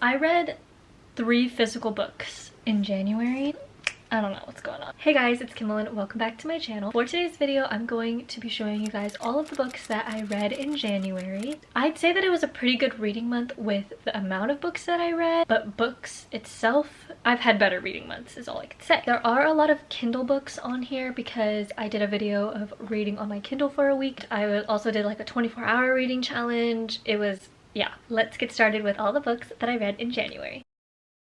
I read 3 physical books in January. I don't know what's going on. Hey guys, it's Kimberlyn. Welcome back to my channel. For today's video, I'm going to be showing you guys all of the books that I read in January. I'd say that it was a pretty good reading month with the amount of books that I read, but books itself, I've had better reading months is all I can say. There are a lot of Kindle books on here because I did a video of reading on my Kindle for a week. I also did like a 24-hour reading challenge. It was, yeah. Let's get started with all the books that I read in January.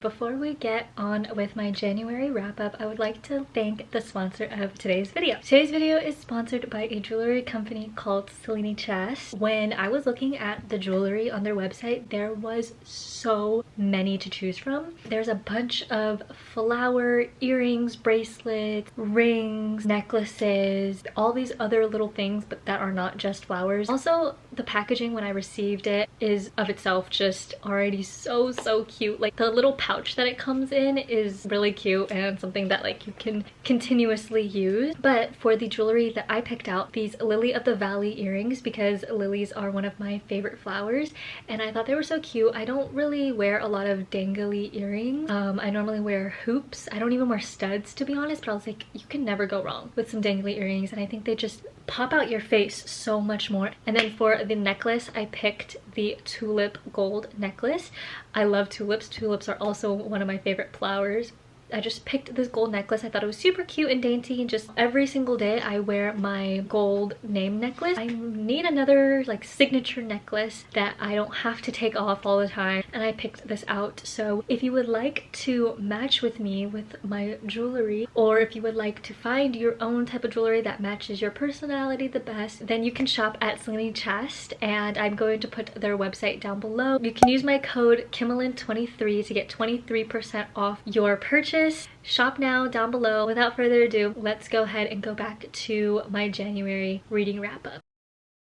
Before we get on with my January wrap-up, I would like to thank the sponsor of today's video. Today's video is sponsored by a jewelry company called Selenichast. When I was looking at the jewelry on their website, there was so many to choose from. There's a bunch of flower earrings, bracelets, rings, necklaces, all these other little things, but that are not just flowers. Also, the packaging when I received it is of itself just already so cute. Like the little pouch that it comes in is really cute and something that like you can continuously use. But for the jewelry that I picked out, these Lily of the Valley earrings, because lilies are one of my favorite flowers and I thought they were so cute. I don't really wear a lot of dangly earrings. I normally wear hoops. I don't even wear studs, to be honest, but I was like, you can never go wrong with some dangly earrings, and I think they just pop out your face so much more. And then for the necklace, I picked the tulip gold necklace. I love tulips. Tulips are also one of my favorite flowers. I just picked this gold necklace. I thought it was super cute and dainty, and just every single day I wear my gold name necklace. I need another like signature necklace that I don't have to take off all the time, and I picked this out. So if you would like to match with me with my jewelry, or if you would like to find your own type of jewelry that matches your personality the best, then you can shop at Selenichast, and I'm going to put their website down below. You can use my code Kimberlyn23 to get 23% off your purchase. Shop now down below. Without further ado, let's go ahead and go back to my January reading wrap-up.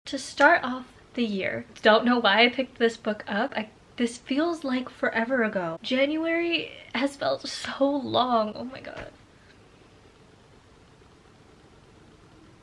To start off the year, don't know why I picked this book up. This feels like forever ago. January has felt so long. Oh my god.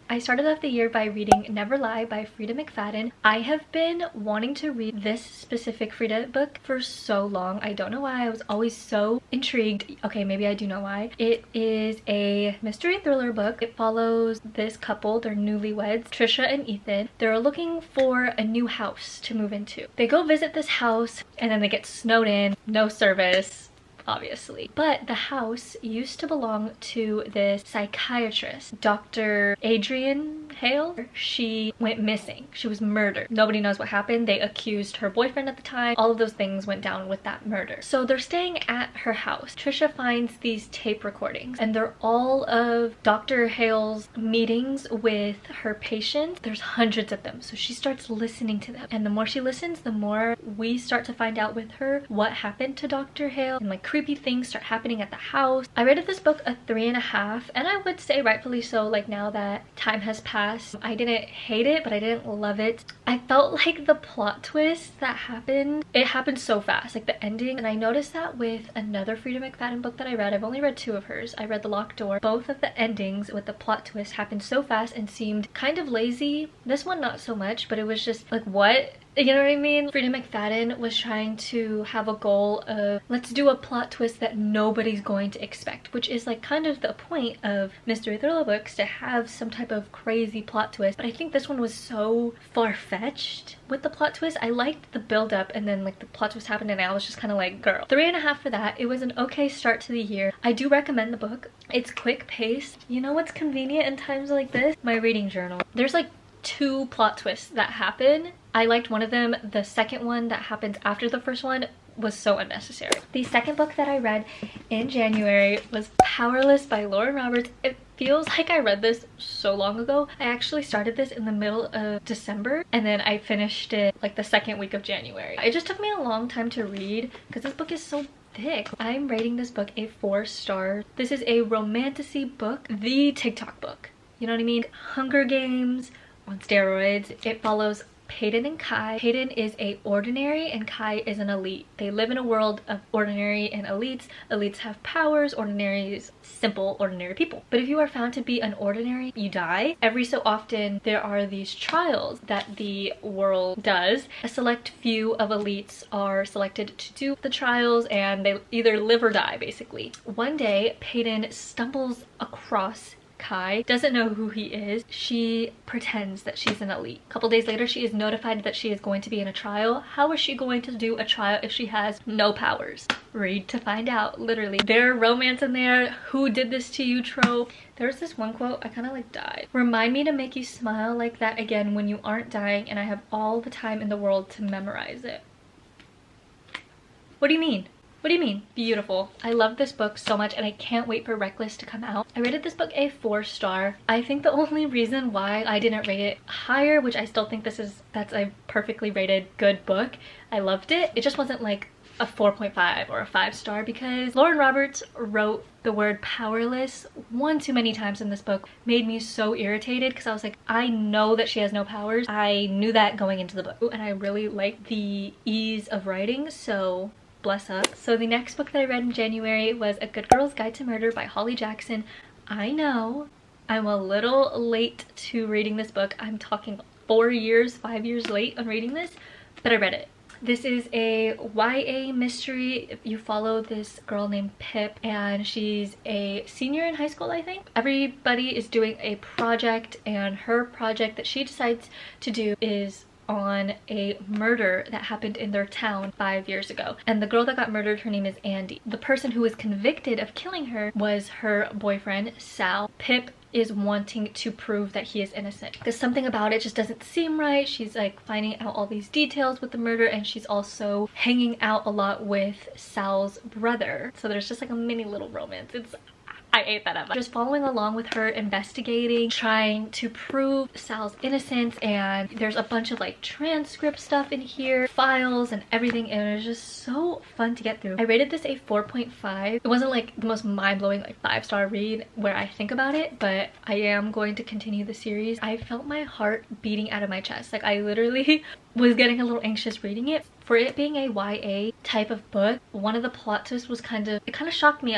I started off the year by reading Never Lie by Frida McFadden. I have been wanting to read this specific Frida book for so long. I don't know why. I was always so intrigued. Okay, maybe I do know why. It is a mystery thriller book. It follows this couple. They're newlyweds, Trisha and Ethan. They're looking for a new house to move into. They go visit this house and then they get snowed in. No service, obviously. But the house used to belong to this psychiatrist, Dr. Adrienne Hale. She went missing. She was murdered. Nobody knows what happened. They accused her boyfriend at the time. All of those things went down with that murder. So they're staying at her house. Trisha finds these tape recordings, and they're all of Dr. Hale's meetings with her patients. There's hundreds of them. So she starts listening to them. And the more she listens, the more we start to find out with her what happened to Dr. Hale, and like creepy things start happening at the house. I rated this book a 3.5, and I would say rightfully so. Like, now that time has passed, I didn't hate it, but I didn't love it. I felt like the plot twist that happened, it happened so fast, like the ending. And I noticed that with another Frida McFadden book that I read. I've only read 2 of hers. I read The Locked Door. Both of the endings with the plot twist happened so fast and seemed kind of lazy. This one not so much, but it was just like, what? You know what I mean? Frida McFadden was trying to have a goal of, let's do a plot twist that nobody's going to expect, which is like kind of the point of mystery thriller books, to have some type of crazy plot twist. But I think this one was so far-fetched with the plot twist. I liked the build-up, and then like the plot twist happened and I was just kind of like, girl. 3.5 for that. It was an okay start to the year. I do recommend the book. It's quick paced. You know what's convenient in times like this? My reading journal. There's like 2 plot twists that happen. I liked one of them. The second one that happens after the first one was so unnecessary. The second book that I read in January was Powerless by Lauren Roberts. It feels like I read this so long ago. I actually started this in the middle of December, and then I finished it like the second week of January. It just took me a long time to read because this book is so thick. I'm rating this book a 4 stars. This is a romantasy book, the TikTok book. You know what I mean? Hunger Games on steroids. It follows Peyton and Kai. Peyton is a ordinary and Kai is an elite. They live in a world of ordinary and elites. Elites have powers, ordinaries simple ordinary people. But if you are found to be an ordinary, you die. Every so often there are these trials that the world does. A select few of elites are selected to do the trials and they either live or die basically. One day Peyton stumbles across Kai, doesn't know who he is. She pretends that she's an elite. A couple days later she is notified that she is going to be in a trial. How is she going to do a trial if she has no powers? Read to find out, literally. There's romance in there. Who did this to you trope. There's this one quote, I kind of like died. Remind me to make you smile like that again when you aren't dying and I have all the time in the world to memorize it. What do you mean? What do you mean? Beautiful. I love this book so much and I can't wait for Reckless to come out. I rated this book a 4-star. I think the only reason why I didn't rate it higher, which I still think that's a perfectly rated good book. I loved it. It just wasn't like a 4.5 or a 5-star because Lauren Roberts wrote the word powerless one too many times in this book. Made me so irritated because I was like, I know that she has no powers. I knew that going into the book and I really liked the ease of writing, so bless up. So the next book that I read in January was A Good Girl's Guide to Murder by Holly Jackson. I know I'm a little late to reading this book. I'm talking 5 years late on reading this, but I read it. This is a YA mystery. You follow this girl named Pip and she's a senior in high school, I think. Everybody is doing a project and her project that she decides to do is on a murder that happened in their town 5 years ago. And the girl that got murdered, her name is Andy. The person who was convicted of killing her was her boyfriend, Sal. Pip is wanting to prove that he is innocent because something about it just doesn't seem right. She's like finding out all these details with the murder and she's also hanging out a lot with Sal's brother. So there's just like a mini little romance. I ate that up. Just following along with her investigating, trying to prove Sal's innocence, and there's a bunch of like transcript stuff in here, files and everything, and it was just so fun to get through. I rated this a 4.5. It wasn't like the most mind-blowing like 5-star read where I think about it, but I am going to continue the series. I felt my heart beating out of my chest. Like I literally was getting a little anxious reading it. For it being a YA type of book, one of the plot twists was it kind of shocked me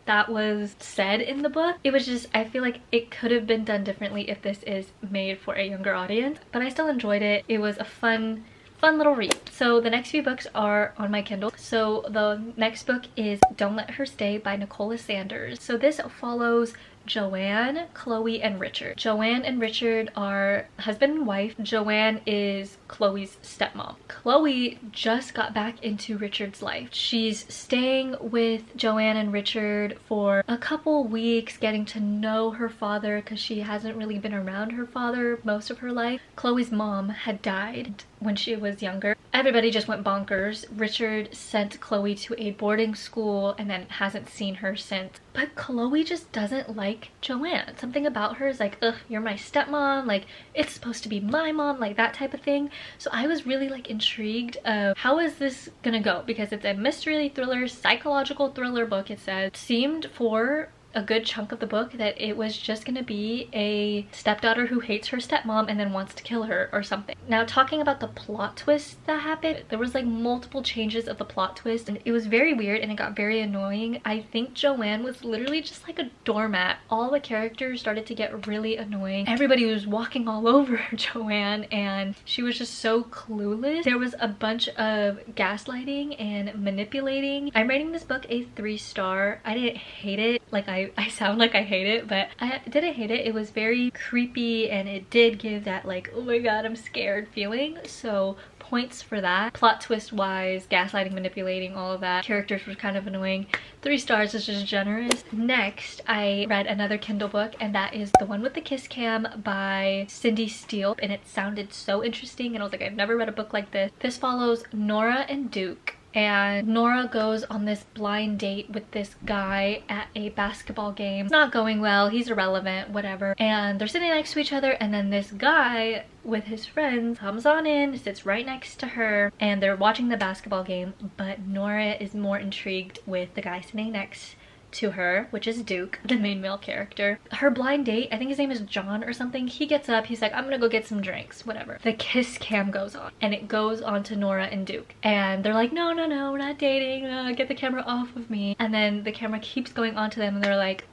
that was said in the book. It was just, I feel like it could have been done differently if this is made for a younger audience, but I still enjoyed it. It was a fun little read. So the next few books are on my Kindle. So the next book is Don't Let Her Stay by Nicola Sanders. So this follows Joanne, Chloe, and Richard. Joanne and Richard are husband and wife. Joanne is Chloe's stepmom. Chloe just got back into Richard's life. She's staying with Joanne and Richard for a couple weeks, getting to know her father because she hasn't really been around her father most of her life. Chloe's mom had died when she was younger. Everybody just went bonkers. Richard sent Chloe to a boarding school and then hasn't seen her since. But Chloe just doesn't like Joanne. Something about her is like, ugh, you're my stepmom, like it's supposed to be my mom, like that type of thing. So I was really like intrigued of how is this gonna go, because it's a mystery thriller, psychological thriller book. It said, seemed for a good chunk of the book that it was just gonna be a stepdaughter who hates her stepmom and then wants to kill her or something. Now, talking about the plot twist that happened, there was like multiple changes of the plot twist and it was very weird and it got very annoying. I think Joanne was literally just like a doormat. All the characters started to get really annoying. Everybody was walking all over Joanne and she was just so clueless. There was a bunch of gaslighting and manipulating. I'm rating this book a 3-star. I didn't hate it. Like I sound like I hate it, but I didn't hate it. It was very creepy and it did give that like, oh my god, I'm scared feeling. So points for that. Plot twist wise, gaslighting, manipulating, all of that. Characters were kind of annoying. 3 stars is just generous. Next, I read another Kindle book and that is The One with the Kiss Cam by Cindy Steele, and it sounded so interesting and I was like, I've never read a book like this. This follows Nora and Duke. And Nora goes on this blind date with this guy at a basketball game. It's not going well, he's irrelevant, whatever. And they're sitting next to each other and then this guy with his friends comes on in, sits right next to her, and they're watching the basketball game, but Nora is more intrigued with the guy sitting next to her, which is Duke, the main male character. Her blind date, I think his name is John or something, he gets up, he's like, I'm gonna go get some drinks, whatever. The kiss cam goes on, and it goes on to Nora and Duke. And they're like, no, no, no, we're not dating, get the camera off of me. And then the camera keeps going on to them, and they're like,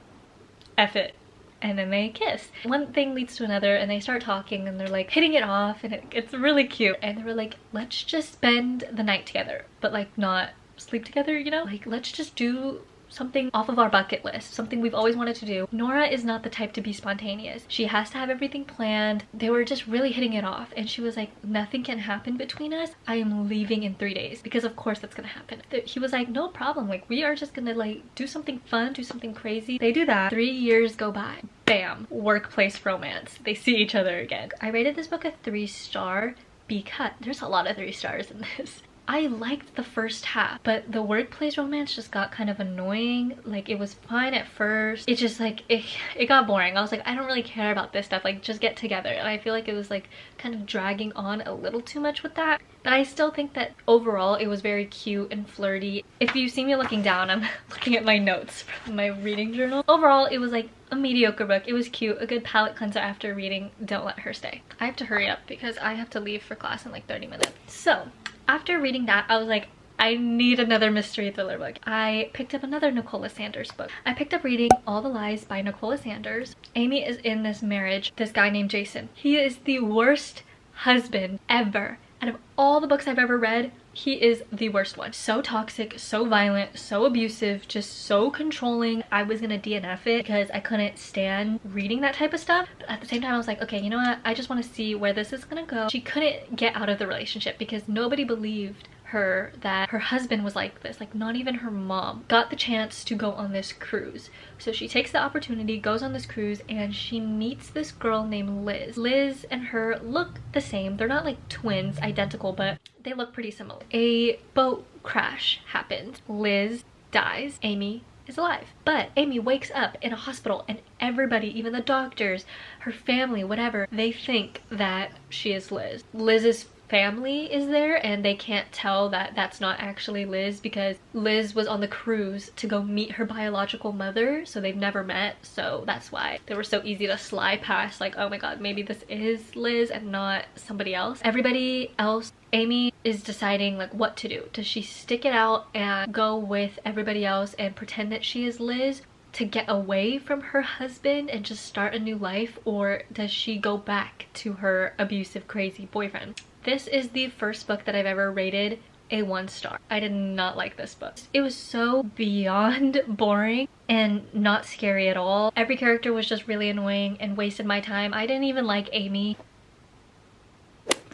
F it. And then they kiss. One thing leads to another, and they start talking, and they're like hitting it off, and it's really cute. And they were like, let's just spend the night together, but like not sleep together, you know? Like, let's just do something off of our bucket list, something we've always wanted to do. Nora is not the type to be spontaneous. She has to have everything planned. They were just really hitting it off, and she was like, nothing can happen between us. I am leaving in 3 days, because of course that's gonna happen. He was like, no problem, like we are just gonna like do something fun, do something crazy. They do that. 3 years go by. Bam, workplace romance. They see each other again. I rated this book a 3-star because there's a lot of 3 stars in this. I liked the first half, but the workplace romance just got kind of annoying. Like, it was fine at first. It just like, it got boring. I was like, I don't really care about this stuff. Like, just get together. And I feel like it was like kind of dragging on a little too much with that. But I still think that overall it was very cute and flirty. If you see me looking down, I'm looking at my notes from my reading journal. Overall, it was like a mediocre book. It was cute, a good palate cleanser after reading Don't Let Her Stay. I have to hurry up because I have to leave for class in like 30 minutes. So after reading that, I was like, I need another mystery thriller book. I picked up another Nicola Sanders book. I picked up reading All the Lies by Nicola Sanders. Amy is in this marriage, this guy named Jason. He is the worst husband ever. Out of all the books I've ever read, he is the worst one. So toxic, so violent, so abusive, just so controlling. I was gonna DNF it because I couldn't stand reading that type of stuff. But at the same time, I was like, okay, you know what? I just want to see where this is gonna go. She couldn't get out of the relationship because nobody believed her that her husband was like this. Like, not even her mom got the chance to go on this cruise. So she takes the opportunity, goes on this cruise, and she meets this girl named Liz. Liz and her look the same. They're not like twins, identical, but they look pretty similar. A boat crash happens. Liz dies. Amy is alive. But Amy wakes up in a hospital, and everybody, even the doctors, her family, whatever, they think that she is Liz. Liz's family is there, and they can't tell that that's not actually Liz because Liz was on the cruise to go meet her biological mother, so they've never met. So that's why they were so easy to slide past, like, oh my god, maybe this is Liz and not somebody else. Everybody else, Amy is deciding like what to do. Does she stick it out and go with everybody else and pretend that she is Liz to get away from her husband and just start a new life, or does she go back to her abusive, crazy boyfriend? This is the first book that I've ever rated a 1-star. I did not like this book. It was so beyond boring and not scary at all. Every character was just really annoying and wasted my time. I didn't even like Amy.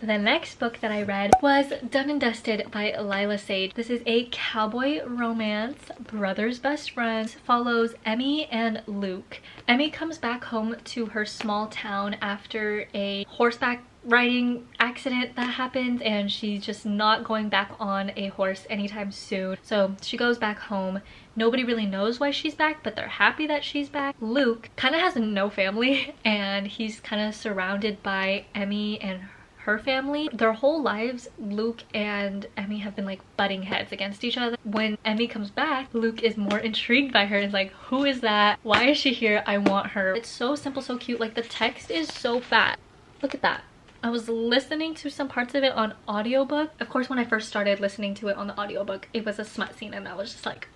The next book that I read was Done and Dusted by Lila Sage. This is a cowboy romance, brothers best friends, follows Emmy and Luke. Emmy comes back home to her small town after a horseback riding accident that happens, and she's just not going back on a horse anytime soon. So she goes back home. Nobody really knows why she's back, but they're happy that she's back. Luke kind of has no family, and he's kind of surrounded by Emmy and her family. Their whole lives, Luke and Emmy have been like butting heads against each other. When Emmy comes back, Luke is more intrigued by her. It's like, who is that? Why is she here? I want her. It's so simple, so cute. Like, the text is so fat. Look at that. I was listening to some parts of it on audiobook. Of course, when I first started listening to it on the audiobook, it was a smut scene, and I was just like,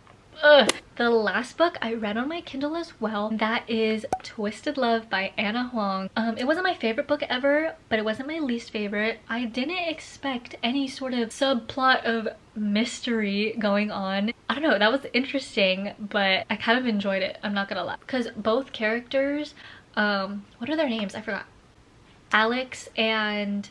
ugh. The last book I read on my Kindle as well, that is Twisted Love by Anna Huang. It wasn't my favorite book ever, but it wasn't my least favorite. I didn't expect any sort of subplot of mystery going on. I don't know, that was interesting, but I kind of enjoyed it, I'm not gonna lie. Because both characters, what are their names? I forgot. Alex and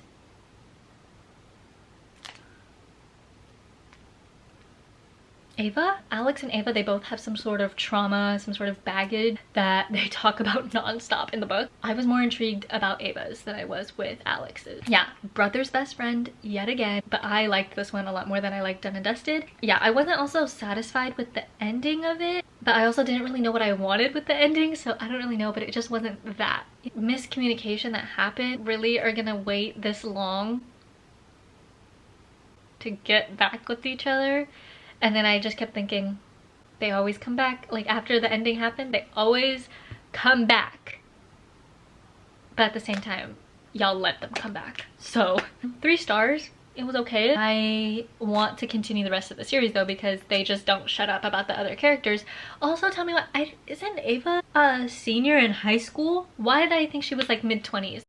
Ava? Alex and Ava, they both have some sort of trauma, some sort of baggage that they talk about non-stop in the book. I was more intrigued about Ava's than I was with Alex's. Yeah, brother's best friend yet again, but I liked this one a lot more than I liked Done and Dusted. Yeah, I wasn't also satisfied with the ending of it, but I also didn't really know what I wanted with the ending, so I don't really know, but it just wasn't that. Miscommunication that happened, really are gonna wait this long to get back with each other? And then I just kept thinking, They always come back. Like after the ending happened, they always come back. But at the same time, y'all let them come back. So 3 stars. It was okay. I want to continue the rest of the series though, because they just don't shut up about the other characters. Also, tell me what, isn't Ava a senior in high school? Why did I think she was like mid-20s?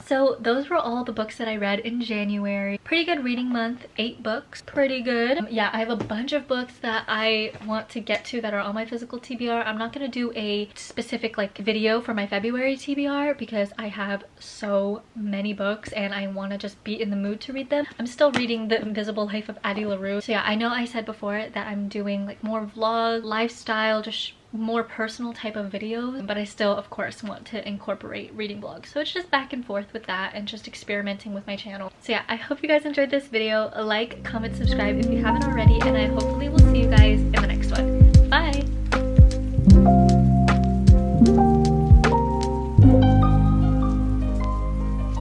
So those were all the books that I read in January. Pretty good reading month, 8 books, pretty good. Yeah, I have a bunch of books that I want to get to that are on my physical TBR. I'm not gonna do a specific like video for my February TBR because I have so many books and I want to just be in the mood to read them. I'm still reading The Invisible Life of Addie LaRue. So yeah, I know I said before that I'm doing like more vlog, lifestyle, just more personal type of videos, but I still of course want to incorporate reading vlogs, so it's just back and forth with that and just experimenting with my channel. So yeah, I hope you guys enjoyed this video. Like, comment, subscribe if you haven't already, and I hopefully will see you guys in